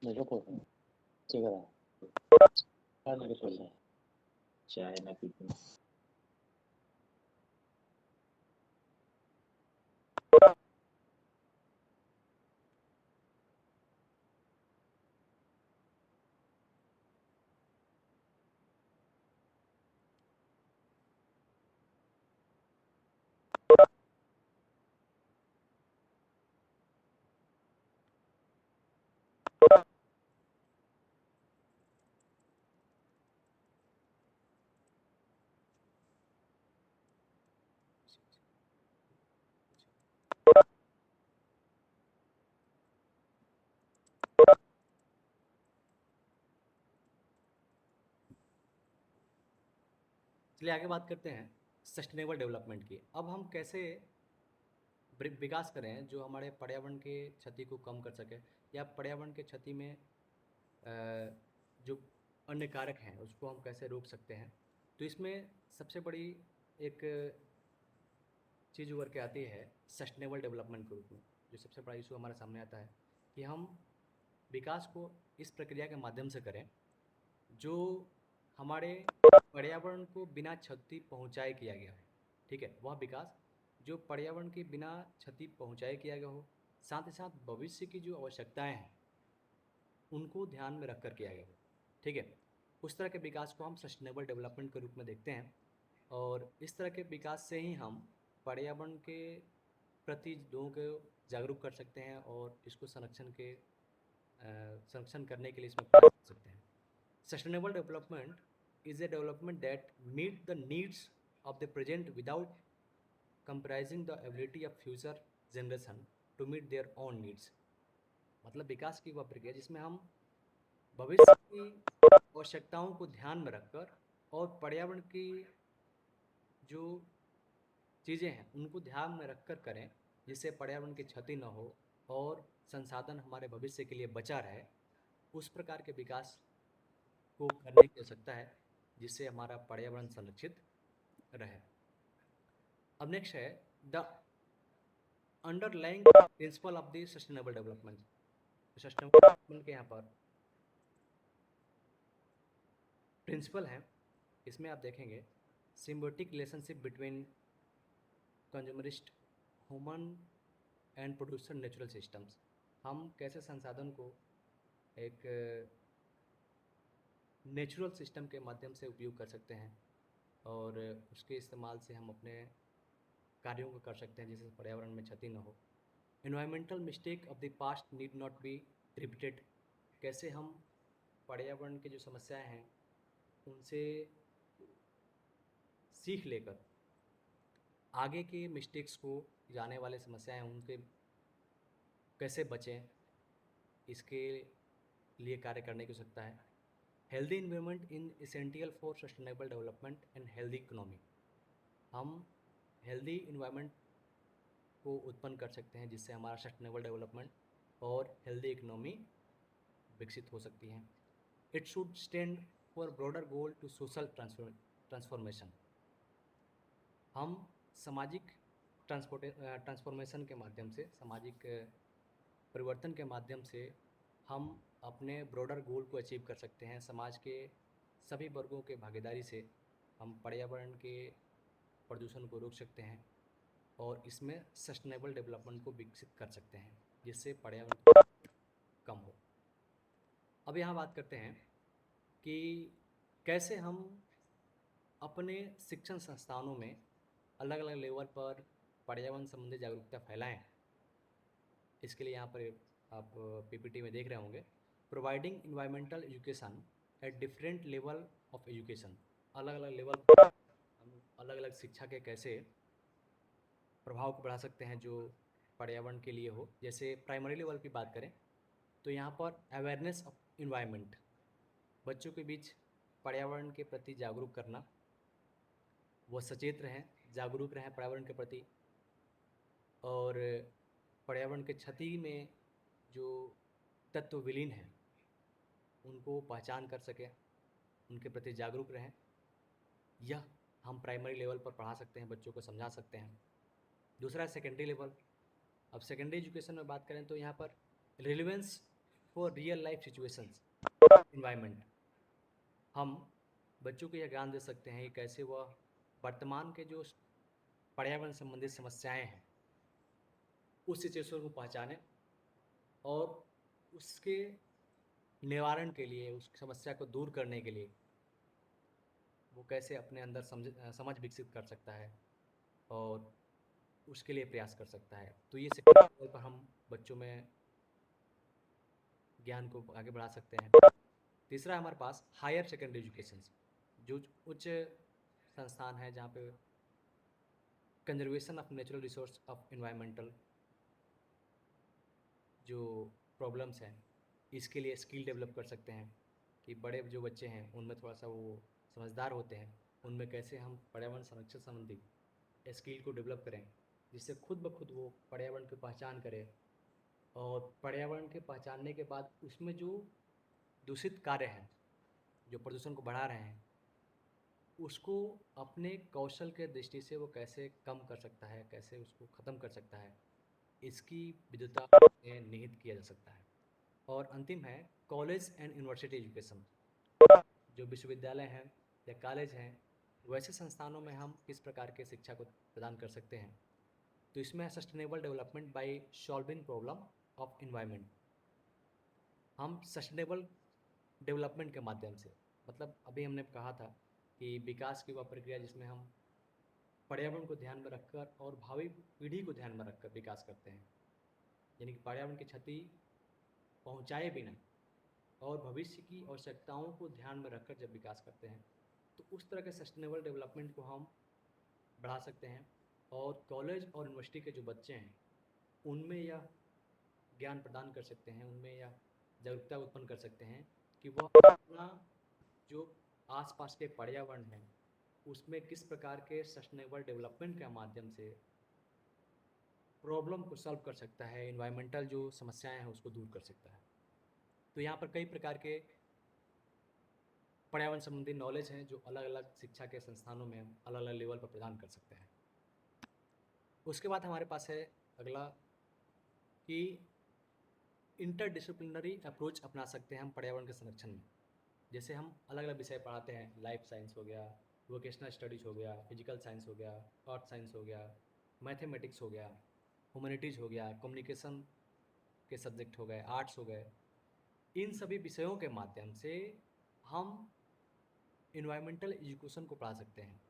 哪个部分？这个了，看那个部分。चाय ना पीते चलिए आगे बात करते हैं सस्टेनेबल डेवलपमेंट की। अब हम कैसे विकास करें जो हमारे पर्यावरण के क्षति को कम कर सके या पर्यावरण के क्षति में जो अन्य कारक हैं उसको हम कैसे रोक सकते हैं। तो इसमें सबसे बड़ी एक चीज़ उभर के आती है सस्टेनेबल डेवलपमेंट के रूप में। जो सबसे बड़ा इशू हमारे सामने आता है कि हम विकास को इस प्रक्रिया के माध्यम से करें जो हमारे पर्यावरण को बिना क्षति पहुंचाए किया गया है। ठीक है, वह विकास जो पर्यावरण के बिना क्षति पहुंचाए किया गया हो, साथ ही साथ भविष्य की जो आवश्यकताएं हैं उनको ध्यान में रखकर किया गया हो। ठीक है, उस तरह के विकास को हम सस्टेनेबल डेवलपमेंट के रूप में देखते हैं और इस तरह के विकास से ही हम पर्यावरण के प्रति लोगों को जागरूक कर सकते हैं और इसको संरक्षण करने के लिए इसमें प्रयास कर सकते हैं। Sustainable development is a development that meet the needs of the present without compromising the ability of future generation to meet their own needs। मतलब विकास की वह प्रक्रिया जिसमें हम भविष्य की आवश्यकताओं को ध्यान में रखकर और पर्यावरण की जो चीज़ें हैं उनको ध्यान में रखकर करें जिससे पर्यावरण की क्षति न हो और संसाधन हमारे भविष्य के लिए बचा रहे। उस प्रकार के विकास को करने की आवश्यकता है जिससे हमारा पर्यावरण संरक्षित रहे। अब नेक्स्ट है the underlying principle of the sustainable development. Sustainable development के यहाँ पर प्रिंसिपल हैं, इसमें आप देखेंगे symbiotic relationship between consumerist human and producer natural systems. हम कैसे संसाधन को एक नेचुरल सिस्टम के माध्यम से उपयोग कर सकते हैं और उसके इस्तेमाल से हम अपने कार्यों को कर सकते हैं जिससे पर्यावरण में क्षति न हो। Environmental mistake of the past need not be repeated. कैसे हम पर्यावरण की जो समस्याएं हैं उनसे सीख लेकर आगे के मिस्टेक्स को जाने वाले समस्याएं उनके कैसे बचें इसके लिए कार्य करने की आवश्यकता है। Healthy environment in essential for sustainable development and healthy economy. हम हेल्दी इन्वायरमेंट को उत्पन्न कर सकते हैं जिससे हमारा सस्टेनेबल डेवलपमेंट और हेल्दी इकोनॉमी विकसित हो सकती हैं। It should stand for broader goal to social transformation. हम सामाजिक ट्रांसफॉर्मेशन के माध्यम से, सामाजिक परिवर्तन के माध्यम से हम अपने ब्रॉडर गोल को अचीव कर सकते हैं। समाज के सभी वर्गों के भागीदारी से हम पर्यावरण के प्रदूषण को रोक सकते हैं और इसमें सस्टेनेबल डेवलपमेंट को विकसित कर सकते हैं जिससे पर्यावरण कम हो। अब यहाँ बात करते हैं कि कैसे हम अपने शिक्षण संस्थानों में अलग अलग लेवल पर पर्यावरण संबंधी जागरूकता फैलाएं। इसके लिए यहाँ पर आप पीपीटी में देख रहे होंगे providing environmental education at different level of education. अलग अलग लेवल पर हम अलग अलग शिक्षा के कैसे प्रभाव को बढ़ा सकते हैं जो पर्यावरण के लिए हो। जैसे प्राइमरी लेवल की बात करें तो यहाँ पर अवेयरनेस ऑफ इन्वायरमेंट, बच्चों के बीच पर्यावरण के प्रति जागरूक करना, वो सचेत रहें, जागरूक रहें पर्यावरण के प्रति और पर्यावरण के क्षति में जो तत्व विलीन हैं उनको पहचान कर सकें, उनके प्रति जागरूक रहें। यह हम प्राइमरी लेवल पर पढ़ा सकते हैं, बच्चों को समझा सकते हैं। दूसरा सेकेंडरी लेवल। अब सेकेंडरी एजुकेशन में बात करें तो यहाँ पर relevance for real life situations environment, हम बच्चों को यह ज्ञान दे सकते हैं कि कैसे वह वर्तमान के जो पर्यावरण संबंधित समस्याएं हैं उस सिचुएशन को पहचानें और उसके निवारण के लिए, उस समस्या को दूर करने के लिए वो कैसे अपने अंदर समझ विकसित कर सकता है और उसके लिए प्रयास कर सकता है। तो ये सेकेंडरी लेवल पर हम बच्चों में ज्ञान को आगे बढ़ा सकते हैं। तीसरा है हमारे पास हायर सेकेंडरी एजुकेशन, जो उच्च संस्थान है जहाँ पे conservation of natural resource of environmental जो प्रॉब्लम्स हैं इसके लिए स्किल डेवलप कर सकते हैं कि बड़े जो बच्चे हैं उनमें थोड़ा सा वो समझदार होते हैं, उनमें कैसे हम पर्यावरण संरक्षण संबंधी स्किल को डेवलप करें जिससे खुद ब खुद वो पर्यावरण की पहचान करें और पर्यावरण के पहचानने के बाद उसमें जो दूषित कार्य हैं जो प्रदूषण को बढ़ा रहे हैं उसको अपने कौशल के दृष्टि से वो कैसे कम कर सकता है, कैसे उसको ख़त्म कर सकता है, इसकी विद्वता में निहित किया जा सकता है। और अंतिम है कॉलेज एंड यूनिवर्सिटी एजुकेशन, जो विश्वविद्यालय हैं या कॉलेज हैं वैसे संस्थानों में हम किस प्रकार के शिक्षा को प्रदान कर सकते हैं। तो इसमें sustainable development by solving problem of environment, हम सस्टेनेबल डेवलपमेंट के माध्यम से, मतलब अभी हमने कहा था कि विकास की वह प्रक्रिया जिसमें हम पर्यावरण को ध्यान में रखकर और भावी पीढ़ी को ध्यान में रखकर विकास करते हैं, यानी कि पर्यावरण की क्षति पहुंचाए बिना और भविष्य की आवश्यकताओं को ध्यान में रखकर जब विकास करते हैं तो उस तरह के सस्टेनेबल डेवलपमेंट को हम बढ़ा सकते हैं। और कॉलेज और यूनिवर्सिटी के जो बच्चे हैं उनमें यह ज्ञान प्रदान कर सकते हैं, उनमें यह जागरूकता उत्पन्न कर सकते हैं कि वह अपना जो आसपास के पर्यावरण है उसमें किस प्रकार के सस्टेनेबल डेवलपमेंट के माध्यम से प्रॉब्लम को सॉल्व कर सकता है, इन्वायरमेंटल जो समस्याएं हैं उसको दूर कर सकता है। तो यहाँ पर कई प्रकार के पर्यावरण संबंधी नॉलेज हैं जो अलग अलग शिक्षा के संस्थानों में हम अलग अलग लेवल पर प्रदान कर सकते हैं। उसके बाद हमारे पास है अगला कि इंटरडिसिप्लिनरी अप्रोच अपना सकते हैं हम पर्यावरण के संरक्षण में। जैसे हम अलग अलग विषय पढ़ाते हैं, लाइफ साइंस हो गया, वोकेशनल स्टडीज़ हो गया, फिजिकल साइंस हो गया, अर्थ साइंस हो गया, मैथमेटिक्स हो गया, ह्यूमैनिटीज़ हो गया, कम्युनिकेशन के सब्जेक्ट हो गए, आर्ट्स हो गए। इन सभी विषयों के माध्यम से हम इन्वायरमेंटल एजुकेशन को पढ़ा सकते हैं।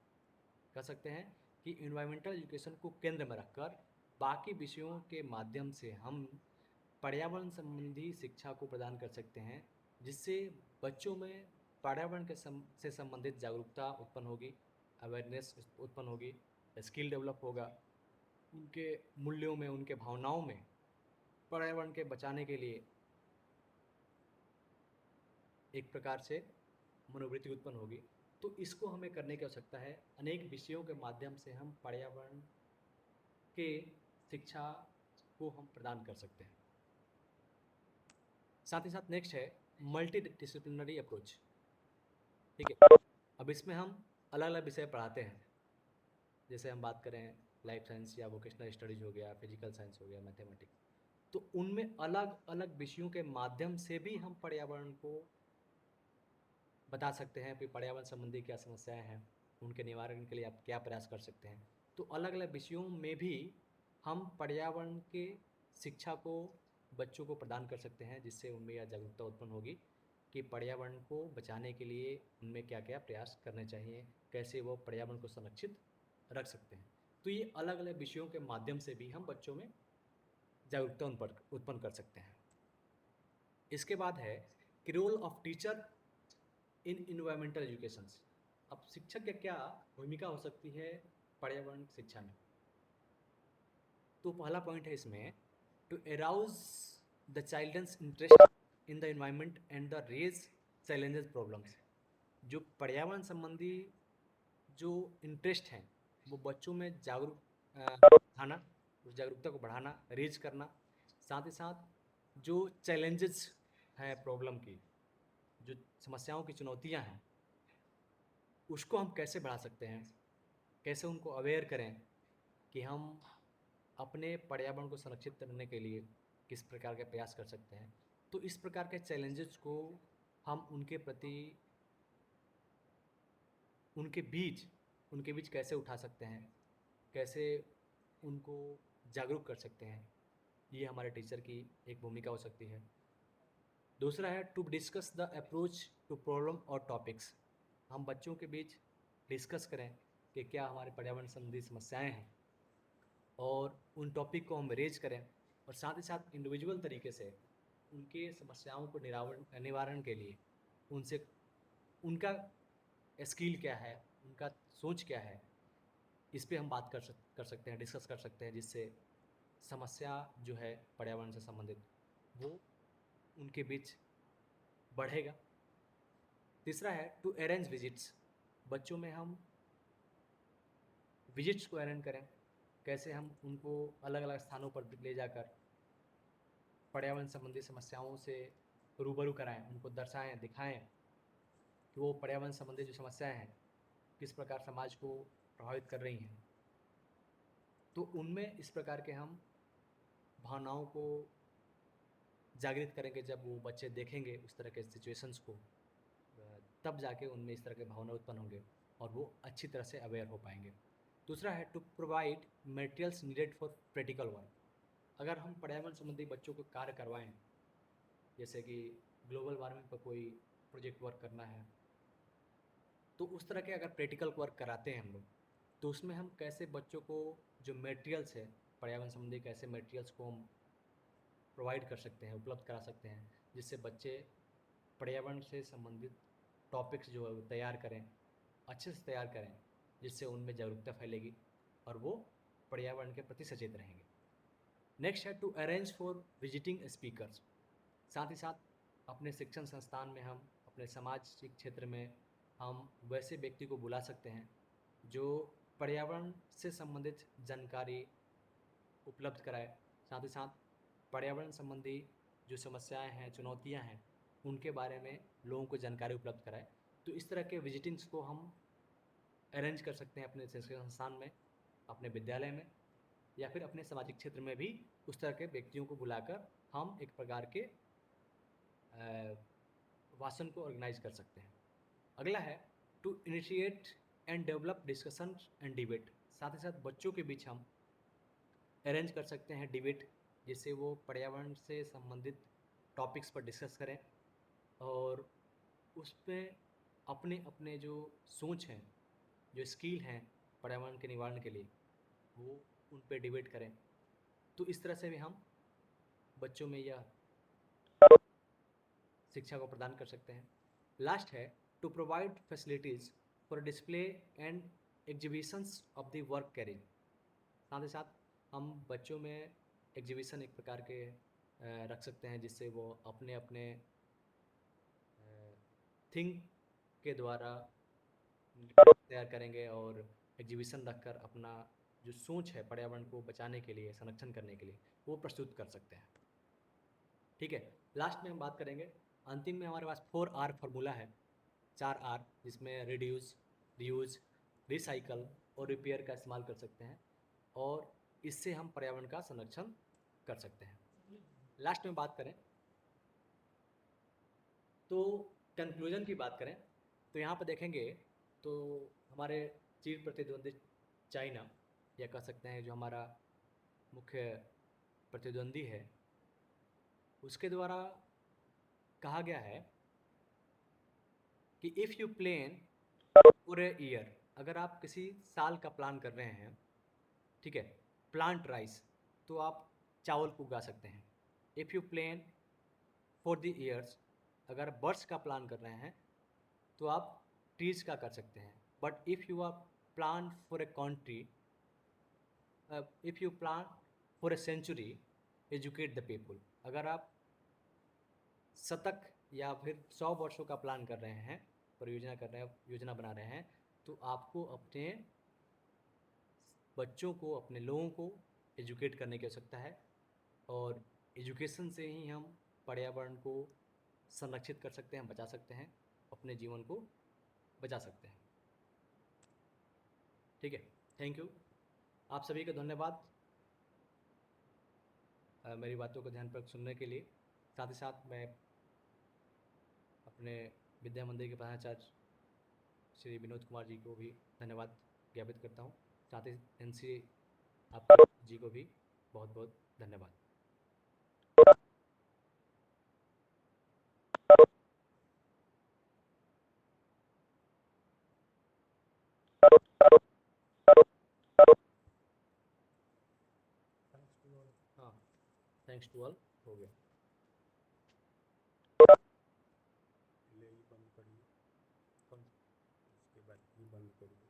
कह सकते हैं कि इन्वायरमेंटल एजुकेशन को केंद्र में रखकर बाकी विषयों के माध्यम से हम पर्यावरण संबंधी शिक्षा को प्रदान कर सकते हैं जिससे बच्चों में पर्यावरण के से संबंधित जागरूकता उत्पन्न होगी, अवेयरनेस उत्पन्न होगी, स्किल डेवलप होगा, उनके मूल्यों में, उनके भावनाओं में पर्यावरण के बचाने के लिए एक प्रकार से मनोवृत्ति उत्पन्न होगी। तो इसको हमें करने की आवश्यकता है। अनेक विषयों के माध्यम से हम पर्यावरण के शिक्षा को हम प्रदान कर सकते हैं। साथ ही साथ नेक्स्ट है मल्टी डिसिप्लिनरी अप्रोच। ठीक है, अब इसमें हम अलग अलग विषय पढ़ाते हैं। जैसे हम बात करें लाइफ साइंस या वोकेशनल स्टडीज़ हो गया, फिजिकल साइंस हो गया, मैथमेटिक्स, तो उनमें अलग अलग विषयों के माध्यम से भी हम पर्यावरण को बता सकते हैं कि पर्यावरण संबंधी क्या समस्याएं हैं, उनके निवारण के लिए आप क्या प्रयास कर सकते हैं। तो अलग अलग विषयों में भी हम पर्यावरण के शिक्षा को बच्चों को प्रदान कर सकते हैं जिससे उनमें यह जागरूकता उत्पन्न होगी कि पर्यावरण को बचाने के लिए उनमें क्या क्या प्रयास करने चाहिए, कैसे वो पर्यावरण को संरक्षित रख सकते हैं। तो ये अलग अलग विषयों के माध्यम से भी हम बच्चों में जागरूकता उत्पन्न कर सकते हैं। इसके बाद है कि role of teacher in environmental education. अब शिक्षक की क्या भूमिका हो सकती है पर्यावरण शिक्षा में। तो पहला पॉइंट है इसमें to arouse the child's interest in the environment and the raise challenges problems. जो पर्यावरण संबंधी जो इंटरेस्ट हैं वो बच्चों में बढ़ाना, उस जागरूकता को बढ़ाना, रेज करना। साथ ही साथ जो चैलेंजेस हैं प्रॉब्लम की, जो समस्याओं की चुनौतियां हैं उसको हम कैसे बढ़ा सकते हैं, कैसे उनको अवेयर करें कि हम अपने पर्यावरण को संरक्षित करने के लिए किस प्रकार के प्रयास कर सकते हैं। तो इस प्रकार के चैलेंजेस को हम उनके प्रति उनके बीच कैसे उठा सकते हैं, कैसे उनको जागरूक कर सकते हैं, ये हमारे टीचर की एक भूमिका हो सकती है। दूसरा है to discuss the approach to problem और टॉपिक्स। हम बच्चों के बीच डिस्कस करें कि क्या हमारे पर्यावरण संबंधी समस्याएं हैं और उन टॉपिक को हम रेज करें, और साथ ही साथ इंडिविजुअल तरीके से उनके समस्याओं को निवारण के लिए उनसे उनका स्किल क्या है, उनका सोच क्या है, इस पे हम बात कर सकते हैं, डिस्कस कर सकते हैं, जिससे समस्या जो है पर्यावरण से संबंधित वो उनके बीच बढ़ेगा। तीसरा है टू अरेंज विजिट्स। बच्चों में हम विजिट्स को अरेंज करें, कैसे हम उनको अलग अलग स्थानों पर ले जाकर पर्यावरण संबंधी समस्याओं से रूबरू कराएं, उनको दर्शाएं, दिखाएं कि वो पर्यावरण संबंधी जो समस्याएं हैं किस प्रकार समाज को प्रभावित कर रही हैं। तो उनमें इस प्रकार के हम भावनाओं को जागृत करेंगे। जब वो बच्चे देखेंगे उस तरह के सिचुएशंस को, तब जाके उनमें इस तरह के भावना उत्पन्न होंगे और वो अच्छी तरह से अवेयर हो पाएंगे। दूसरा है to provide materials needed for practical work. अगर हम पर्यावरण संबंधी बच्चों को कार्य करवाएं, जैसे कि ग्लोबल वार्मिंग पर कोई प्रोजेक्ट वर्क करना है, तो उस तरह के अगर प्रैक्टिकल वर्क कराते हैं हम लोग, तो उसमें हम कैसे बच्चों को जो मटेरियल्स है पर्यावरण संबंधी, कैसे मटेरियल्स को हम प्रोवाइड कर सकते हैं, उपलब्ध करा सकते हैं, जिससे बच्चे पर्यावरण से संबंधित टॉपिक्स जो है वो तैयार करें, अच्छे से तैयार करें, जिससे उनमें जागरूकता फैलेगी और वो पर्यावरण के प्रति सचेत रहेंगे। नेक्स्ट है to arrange for visiting speakers. साथ ही साथ अपने शिक्षण संस्थान में हम अपने सामाजिक क्षेत्र में हम वैसे व्यक्ति को बुला सकते हैं जो पर्यावरण से संबंधित जानकारी उपलब्ध कराए, साथ ही साथ पर्यावरण संबंधी जो समस्याएं हैं, चुनौतियां हैं, उनके बारे में लोगों को जानकारी उपलब्ध कराए। तो इस तरह के विजिटिंग्स को हम अरेंज कर सकते हैं अपने शिक्षण संस्थान में, अपने विद्यालय में, या फिर अपने सामाजिक क्षेत्र में भी उस तरह के व्यक्तियों को बुलाकर हम एक प्रकार के भाषण को ऑर्गेनाइज कर सकते हैं। अगला है to initiate and develop discussion and debate. साथ ही साथ बच्चों के बीच हम अरेंज कर सकते हैं डिबेट, जिससे वो पर्यावरण से संबंधित टॉपिक्स पर डिस्कस करें और उसमें अपने अपने जो सोच हैं, जो स्किल हैं पर्यावरण के निवारण के लिए, वो उन पर डिबेट करें। तो इस तरह से भी हम बच्चों में यह शिक्षा को प्रदान कर सकते हैं। लास्ट है to provide facilities for display and exhibitions of the work caring. साथ ही साथ हम बच्चों में एग्जीबिशन एक प्रकार के रख सकते हैं, जिससे वो अपने अपने थिंक के द्वारा तैयार करेंगे और एग्जीबिशन रखकर अपना जो सोच है पर्यावरण को बचाने के लिए, संरक्षण करने के लिए, वो प्रस्तुत कर सकते हैं। ठीक है, लास्ट में हम बात करेंगे, अंतिम में हमारे पास 4R फार्मूला है, 4R, जिसमें रिड्यूस, रीयूज, रिसाइकल और रिपेयर का इस्तेमाल कर सकते हैं और इससे हम पर्यावरण का संरक्षण कर सकते हैं। लास्ट में बात करें तो कंक्लूजन की बात करें तो यहाँ पर देखेंगे तो हमारे चिर प्रतिद्वंदी चाइना, या कह सकते हैं जो हमारा मुख्य प्रतिद्वंदी है, उसके द्वारा कहा गया है कि if you plan for a year, अगर आप किसी साल का प्लान कर रहे हैं, ठीक है, प्लांट राइस, तो आप चावल को उगा सकते हैं। If you plan for the years, अगर बर्ड्स का प्लान कर रहे हैं तो आप ट्रीज का कर सकते हैं। But if you are plan for a country, if you plan for a century, educate the people. अगर आप शतक या फिर 100 वर्षों का प्लान कर रहे हैं, परियोजना कर रहे हैं, योजना बना रहे हैं, तो आपको अपने बच्चों को, अपने लोगों को एजुकेट करने की आवश्यकता है और एजुकेशन से ही हम पर्यावरण को संरक्षित कर सकते हैं, बचा सकते हैं, अपने जीवन को बचा सकते हैं। ठीक है, थैंक यू, आप सभी का धन्यवाद। मेरी बातों को ध्यानपूर्वक सुनने के लिए। साथ ही साथ मैं अपने विद्या मंदिर के प्रधानाचार्य श्री विनोद कुमार जी को भी धन्यवाद ज्ञापित करता हूँ। साथ ही एनसी आप जी को भी बहुत बहुत धन्यवाद। हाँ, थैंक्स टू ऑल हो गया। ले ये बंद करिए, उसके बाद ये बंद करिए।